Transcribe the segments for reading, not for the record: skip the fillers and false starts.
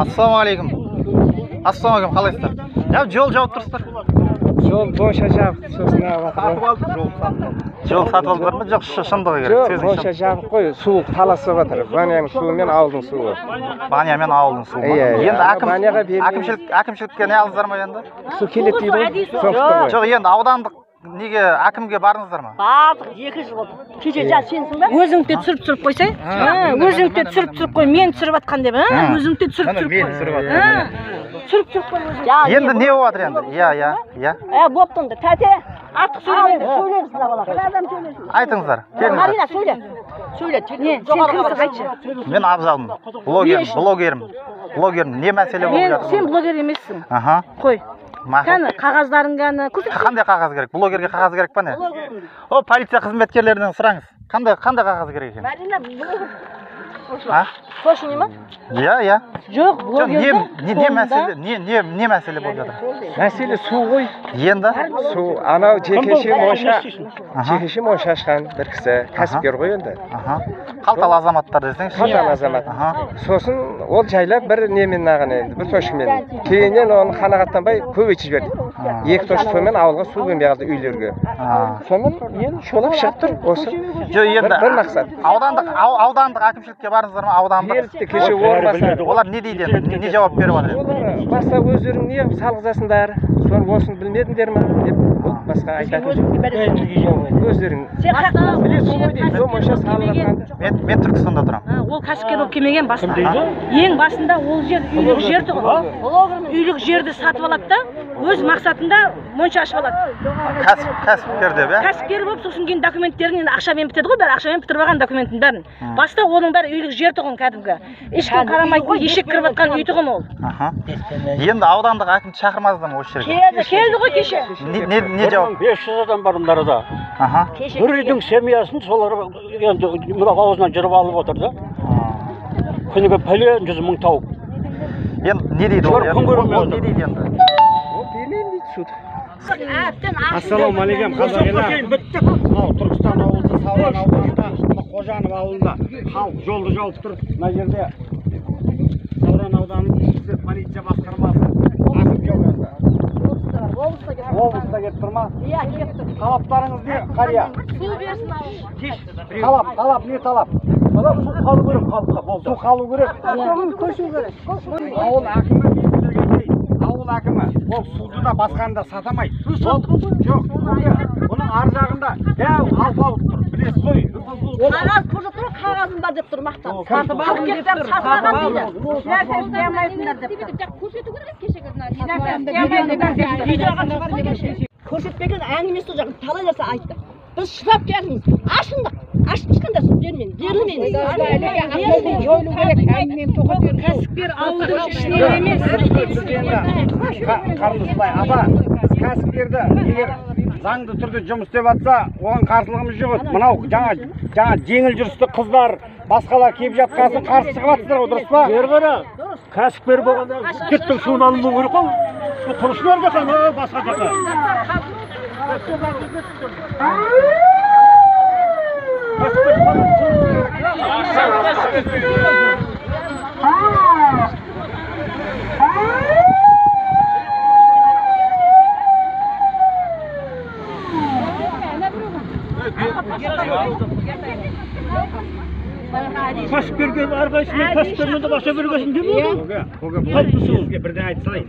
Ассалаумағалейкум. Ассалаумағалейкум, қалайсыздар? Ya жол жауып тұрсыздар. Жол боша жабық, сосын Жол сатып алдыңдар ма? Жоқ, шындығы керек. Жоқ, боша жабық қой, су таласып жатыр. Баняның суы мен ауылдың суы. Баня мен ауылдың суы. Енді әкімшілікке не алдыңыздар ма енді? Су келеді дейді ғой. Жоқ, енді аудандық неге әкімге бардыңыздар ма? Бардық, 2 жыл болды. Кеше сенсің ба? Өзіңде түсіріп қойсай. Өзіңде түсіріп қой, мен түсіріп атқан деп, өзіңде түсіріп қой. Түсіріп қой өзің. Енді не болып жатыр енді? Иә. Бопты онда. Тәте, артық сөйлемеңдер. Сөйлеңіз мына бала. Бір адам сөйлесін. Айтыңыздар. Келіңіздер. Марина, сөйле. Не, сен кімсің айтшы. Мен Абзалмын. Блогермін. Не мәселе болып жатыр? Сен блогер емессің. Аха. Қой. Қаны, қағаздарың қаны. Қандай қағаз керек? Блогерге қағаз керек па не? О, полиция қызметкерлерінен сұраңыз. Қандай қағаз керек екен? Марина, блогер. Қошыны ма? Иә. Жоқ, блогерді. Не мәселе болып жатыр? Мәселе су ғой. Енді? Су, анау жекеше монша ашқан бір кісі, кәсіпкер ғой енді. Қалталы азаматтар десеңші. Қалталы азамат. Сосын ол жайлап бір немен ағын енді, бір тошымен. Кейіннен оны қанағаттанбай көбейтіп жіберді. 2 тош сумен ауылға су келмей қалды үйлерге. Сонымен ел шолап шығып тұр осы. Бір мақсат. Аудандық әкімшілікке бардыңыздар ма? Аудандық. Кеше орынбасар. Олар не дейді енді? Не жауап беріп жатыр? Баста өздерің не салғызасыңдар? Соны осыны білмедіңдер ме? Деп басқа айтатын. Өздерің. Білесің ғой дейді. Монша салып жатқанды. Мен Түркістанда тұрамын. Ол кәсіпкер болып келмеген басында. Ең басында ол жер үйлік жер тұғын. Үйлік жерді сатып алады да, өз мақсатында монша ашып алады. Кәсіпкер деп, ә? Кәсіпкер болып, сосын кейін документтерін ақшамен бітеді ғой, бәрі ақшамен бітіріп алған документтің бәрін. Баста оның бәрі үйлік жер тұғын кәдімгі. Ешкім қарамайтын, ешек кіріп жатқан үй тұғын ол. Енді аудандық әкімді шақырмадыңыздар ма осы жерге? Келді ғой кеше. Не жауап? 500 адам бар мұндарда. Бір үйдің семьясын солар енді аузынан жырып алып отыр да. Күніге пәлен 100 мың тауып. Енді не дейді ол? Ол не дейді енді? Ол бермеймін дейді суд. Ассалаумағалейкум қазағилар. Мынау Түркістан облысы Сауран ауданында, Қожанов ауылында халық жолды жауып тұр. Мына жерде Сауран ауданының ішкі полиция басқармасы. Әкім жоқ енді. Облыста кетіп тұр ма? Иә, кетіп тұр. Талаптарыңыз не, қария? Су берсін ауыл. Талап, не талап? Талап су қалу керек халыққа, болды. Су қалу керек. Көшу керек. Ауыл әкімі ауыл әкімі ол суды да басқаны да сатамайды. Жоқ, оның ар жағында дәу алпауыт тұр, білесіз ғой. Қағаз тұрды тұр, қағазым бар деп тұр мақтан. Сатып алып деп тұр, сатпаған дейді. Нәрсе істемейсіңдер деп тұр. Көрсету керек кешегі. Көрсетпеген әңгімесі сол жағын талай нәрсе айтты. Біз шыдап келдіңіз, ашындық. Ашып шыққанда сіз бермеймін, берілмейміз. Кәсіпкер ауылдың ішінде емес. Қарындасбай, апа, кәсіпкерді егер заңды түрде жұмыс істеп жатса, оған қарсылығымыз жоқ. Мынау жаңа жеңіл жүрісті қыздар, басқалар келіп жатқасын қарсы шығып жатсыздар ғой, дұрыс па? Бері кәсіпкер болғанда кеттің суын алынбау керек қой. Құрылысшылар жаққа, басқа жаққа. Кәсіпкерге әрқайсысымен кәсіпкермен де баса бергесін деп отыр. Сізге бірден айтып салайын.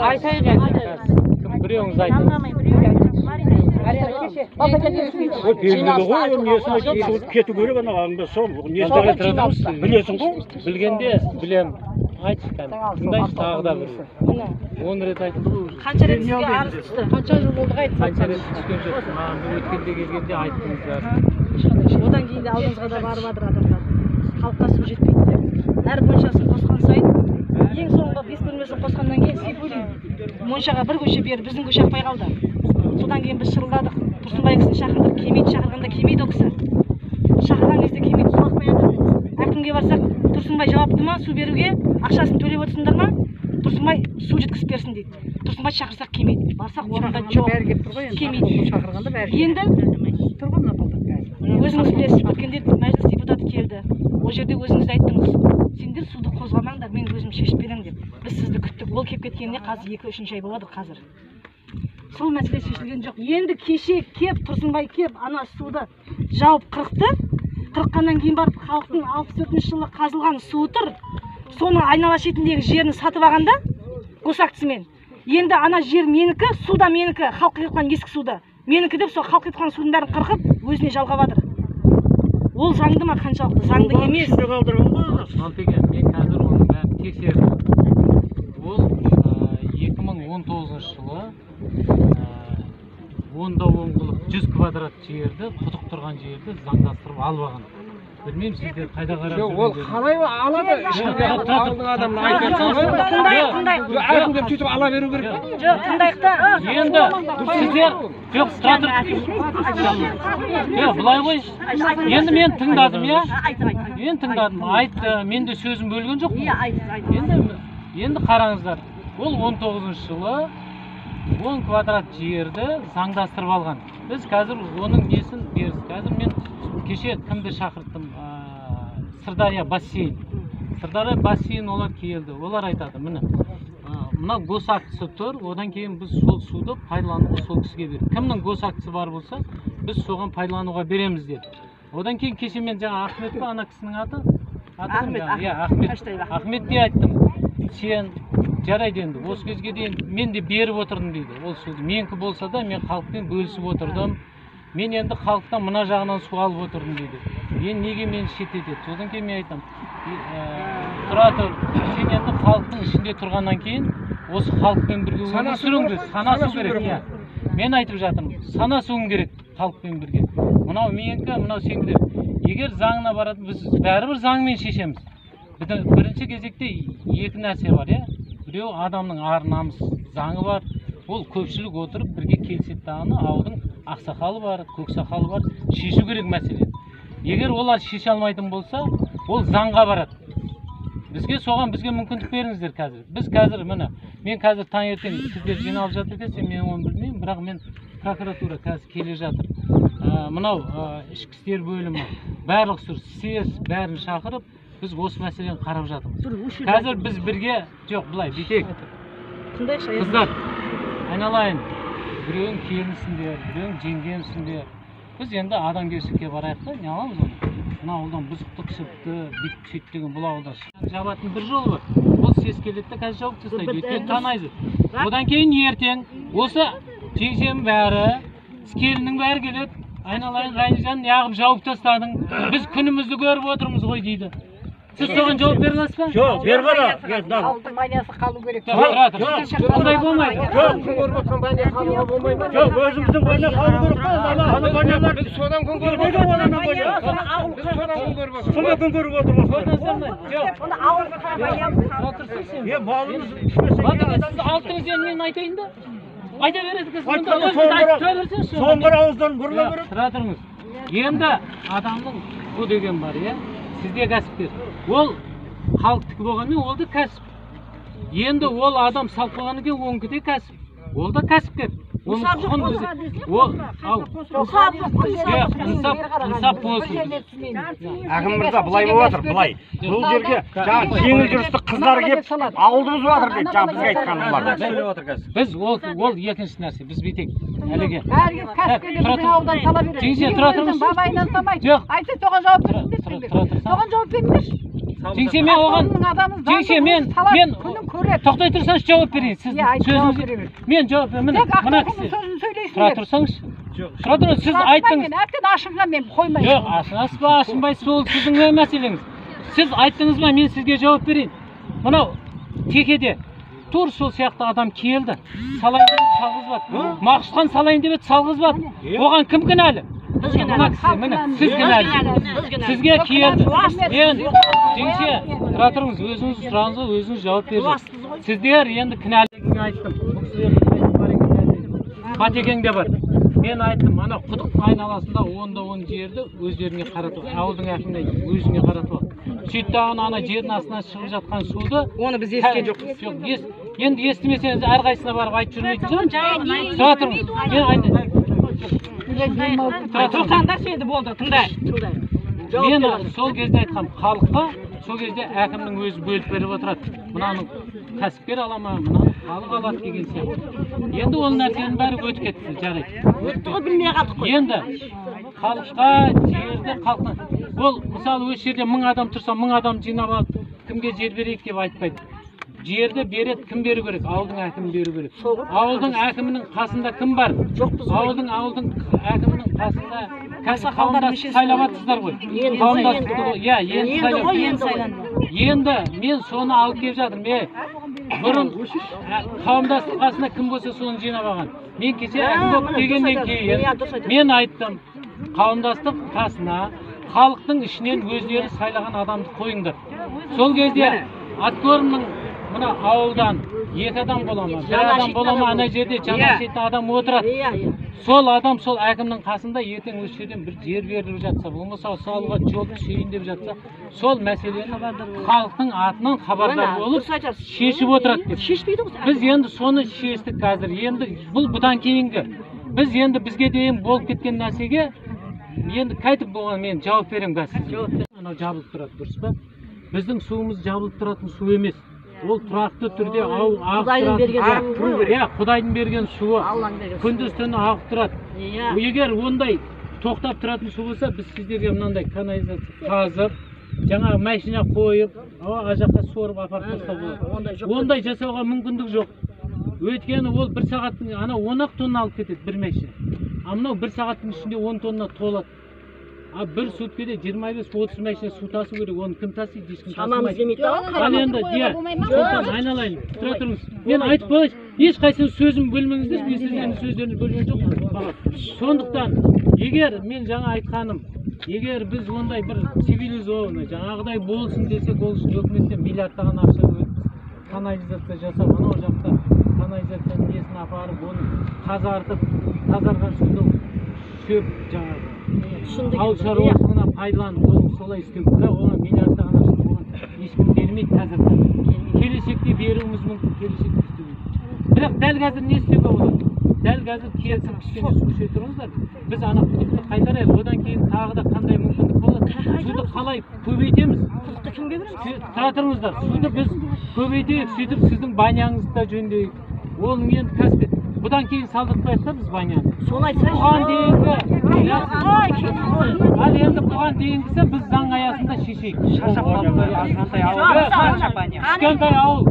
Айтайық енді. Біреуіңіз айтыңыз. Кету керек анаған сол білесің ғой? Білгенде білем. Айтшы кәні. Тыңдайшы тағы да бір. 10 рет айтты ғой. Қанша рет сізге арыз түсті? Қанша жыл болды айтып? Қанша рет түскен жоқ. Маған өткенде келгенде айттыңыздар. Одан кейін де алдыңызға да барып жатыр адамдар. Халыққа су жетпейді. Әр моншасын қосқан сайын, ең соңғы 5 бөлмесін қосқаннан кейін Сейфуллин моншаға бір көше беріп біздің көше ақпай қалды. Содан кейін біз шырылдадық. Тұрсынбай кісіні шақырдық, келмейді, шақырғанда келмейді ол кісі. Шақырған кезде келмейді, су ақпай жатыр. Әкімге барсақ, Тұрсынбай жауапты ма су беруге? Ақшасын төлеп отырсыңдар ма? Тұрсынбай су жеткізіп берсін дейді. Тұрсынбай шақырсақ келмейді. Барсақ орында жоқ. Келмейді. Енді өзіңіз білесіз, өткенде мәжіліс депутаты келді. Ол жерде өзіңіз айттыңыз. Сендер суды қозғамаңдар, мен өзім шешіп беремін деп. Біз сізді күттік. Ол келіп кеткеніне қазір 2-3 ай болады қазір. Сол мәселе шешілген жоқ. Енді кеше кеп Тұрсынбай кеп ана суды жауып қырықты. Қырыққаннан кейін барып халықтың 64 жылы қазылған суы тұр. Соның айнала шетіндегі жерін сатып алғанда госактісімен. Енді ана жер менікі, су да менікі, халық құйған ескі суды. Менікі деп сол халық құйған судың бәрін қырқып өзіне жалғап жатыр. Ол заңды ма қаншалықты? Заңды емес. Алтеке, мен қазір оның бәрін тексердім. Ол 2019 жылы 10-10 қылып 100 квадрат жерді, құдық тұрған жерді заңдастырып алып алған. Білмеймін сіздер қайда қарап жүргендерін. Ол қалай алады? Алдың адамды айтып жатсаңыз, әкімдер сөйтіп ала беру керек. Жоқ, тыңдайық та. Енді сіздер жоқ, жоқ, былай ғой. Енді мен тыңдадым, я. Мен тыңдадым. Мен де сөзім бөлген жоқ. Енді қараңыздар. Ол 19 жылы 10 квадрат жерді заңдастырып алған. Біз қазір оның несін беріз. Қазір мен кеше кімді шақырттым? Сырдария бассейн. Сырдария бассейн олар келді. Олар айтады, мына госактісі тұр, одан кейін біз сол суды пайдалануға сол кісіге бердік. Кімнің госактісі бар болса, біз соған пайдалануға береміз деді. Одан кейін кеше мен жаңа Ахмет па, ана кісінің аты? Ахмет де айттым. Сен жарайды енді, осы кезге дейін мен де беріп отырдым дейді. Ол суды менікі болса да мен халықпен бөлісіп отырдым. Мен енді халықтан мына жағынан су алып отырдым дейді. Неге мені шеттетеді? Содан кейін мен айтам, тұра тұр, сен енді халықтың ішінде тұрғаннан кейін осы халықпен бірге өмір сүріңіз, санасу керек. Мен айтып жатырмын, санасуың керек халықпен бірге. Мынау менікі, мынау сенікі деп. Егер заңына баратын, біз бәрібір заңмен шешеміз. Бірінші кезекте екі нәрсе бар, біреу адамның ар намыс заңы бар. Ол көпшілік отырып бірге келіседі дағыны, ауылдың ақсақалы бар, көксақалы бар, шешу керек мәселе. Егер олар шеше алмайтын болса, ол заңға барады. Бізге мүмкіндік беріңіздер қазір. Біз қазір, мен қазір таңертең сіздер жиналып жатыр десе, мен оны білмеймін, бірақ мен прокуратура қазір келе жатыр. Мынау ішкі істер бөлімі, барлық съезд бәрін шақырып, біз осы мәселені қарап жатырмыз. Қазір біз бірге, жоқ, былай, бүйтейік. Қыздар, айналайын, біреуің келінсіңдер, біреуің жеңгемсіңдер. Біз енді адамгершілікке барайық та, не аламыз оны? Мына ауылдан бұзықтық шықты, бүйтіп сөйтіп деген бұл ауылда жабатын бір жол бар. Ол сес келеді де қазір жауып тастайды, өйткені танайды. Одан кейін ертең осы теңсенің бәрі, келіннің бәрі келеді, айналайын Ғайнижан неғып жауып тастадың, біз күнімізді көріп отырмыз ғой дейді. Сіз соған жауап бере аласыз ба? Жоқ, бер қара. Ауылдың майнасы қалу керек. Ондай болмайды. Жоқ, күн көріп отқан майна қалуға болмайды ма? Жоқ, өзіміздің майна қалу керек қой. Біз содан күн көріп Біз содан күн көріп отырмыз. Сонда күн көріп отырмыз. Балымыз Сіз алтыңыз енді мен айтайын да. Айта береді. Соң бір ауыздан бұрыла береді. Тұра тұрыңыз. Енді адамның бұл деген бар, сізде кәсіпкер. Ол халықтікі болғанмен, ол да кәсіп. Енді ол адам салып қойғаннан кейін оңды де кәсіп. Ол да кәсіпкер. Инсап болсын. Әкім мырза, былай болып жатыр, былай. Бұл жерге жеңіл жүрісті қыздар келіп, ауылды бұзып жатыр дейді, бізге айтқаным бар. Біз ол екінші нәрсе, біз бүйтейік. Әлеге. Кәсіпкерлердің ауылдан сала береді. Жеңсе, тұра тұрыңыз. Бабайынан салмайды. Жоқ. Айтса соған жауап берсін. Соған жауап беріңдерші. Жеңсе, мен оған, жеңсе, мен тоқтай тұрсаңыз жауап берейін. Сіз сөзіңіз, мен жауап берейін. Мына кісі. Тұра тұрсаңыз. Тұра тұрыңыз, сіз айттыңыз. Әттен ашынған мен қоймайын. Жоқ, ашынасыз ба, ашынбайсыз, сол сіздің мәселеңіз. Сіз айттыңыз ба, мен сізге жауап берейін. Мынау текеде тур сол сияқты адам келді. Салайын деп салғызбады. Мақсұтхан салайын деп салғызбады. Оған кім кінәлі? Сіз кінәлі. Сізге келді. Мен жеңсе, тұра тұрыңыз, өзіңіз сұрағыңызға өзіңіз жауап беріңіз. Сіздер енді кінәлігін айттым. Батекең де бар. Мен айттым, ана құдықтың айналасында 10-10 жерді өздеріне қаратып, ауылдың әкіміне өзіне қаратып. сөйтті ана жердің астынан шығып жатқан суды Оны біз естіген жоқпыз. жоқ енді естімесеңіз әрқайсысына барып айтып жүрмейтін шығармын. тұра тұрыңыз Тоқтаңдар сенді болды, тыңдай. мен сол кезде айтқам халыққа сол кезде әкімнің өзі бөліп беріп отырады. Мынаның кәсіпкер ала ма, мынаны халық алады деген сияқты. Енді ол нәрсенің бәрі өтіп кетті, жарайды. Өтті ғой, білмей қалдық қой. Енді халыққа жерді халқына ол мысалы осы жерде 1000 адам тұрса 1000 адам жинап алып кімге жер берейік деп айтпайды. Жерді береді, кім беру керек? Ауылдың әкімі беру керек. Ауылдың әкімінің қасында кім бар? Ауылдың әкімінің қасында қауымдастық сайлап жатсыздар ғой. Қауымдастықты ғой. Иә, енді сайланды. Енді мен соны алып келіп жатырмын. Бұрын қауымдастық қасында кім болса соны жинап алған. Мен кеше әкім болып келгеннен кейін мен айттым, қауымдастық қасына халықтың ішінен өздері сайлаған адамды қойыңдар. Сол кезде Аткөрімнің мына ауылдан 2 адам бола ма, 1 адам бола ма, ана жерде жаңашетін адам отырады. Сол адам сол әкімнің қасында ертең осы жерден бір жер беріліп жатса, болмаса салуға жол түсейін деп жатса, сол мәселені халықтың атынан хабардар болып шешіп отырады деп. Біз енді соны шештік қазір. Енді бұл бұдан кейінгі. Біз енді бізге дейін болып кеткен нәрсеге енді қайтып болған мен жауап беремін қазір. Анау жабылып тұрады, дұрыс па? Біздің суымыз жабылып тұратын су емес. Ол тұрақты түрде Құдайдың берген суы. Күндіз түні ағып тұрады. Егер ондай тоқтап тұратын су болса, біз сіздерге мынандай канализация қазып, жаңа машина қойып, ана жаққа сорып апарып тастауға болады. Ондай жасауға мүмкіндік жоқ. Өйткені ол 1 сағаттың ана 10 тонна алып кетеді бір машина. А мынау 1 сағаттың ішінде 10 тонна толады. А бір суткеде 25-30 машина су тасу керек, оны кім тасиды, ешкім тасымайды. Ал енді, сондықтан айналайын, тұра тұрыңыз. Мен айтып қойайын, ешқайсыңыз сөзім бөлмеңіздер, мен сіздердің сөздерін бөлген жоқпын. Сондықтан, егер мен жаңа айтқаным, егер біз ондай бір цивилизованный, жаңағыдай болсын десек, ол үшін өкіметтен миллиардтаған ақша бөліп, канализация жасап, анау жақта канализацияның несін апарып, оны тазартып, тазарған суды шөп жаңағы ауыл шаруашылығына пайдаланып, оны солай істеу. Бірақ оған миллиардтаған ақша оған ешкім бермейді қазірде. Келешекте беруіміз мүмкін, келешекте істемейді. Бірақ дәл қазір не істеуге болады? Дәл қазір келісіп кішкене су іше тұрыңыздар. Біз ана құдықты қайтарайық. Одан кейін тағы да қандай мүмкіндік болады? Суды қалай көбейтеміз? Тұра тұрыңыздар. Суды біз көбейтейік, сөйтіп сіздің баняңызды да жөндейік. Ол енді кәсіп. Бұдан кейін салдыртпайық та біз баняны. Бұған дейінгісі біз заң аясында шешейік. Кішкентай ауыл.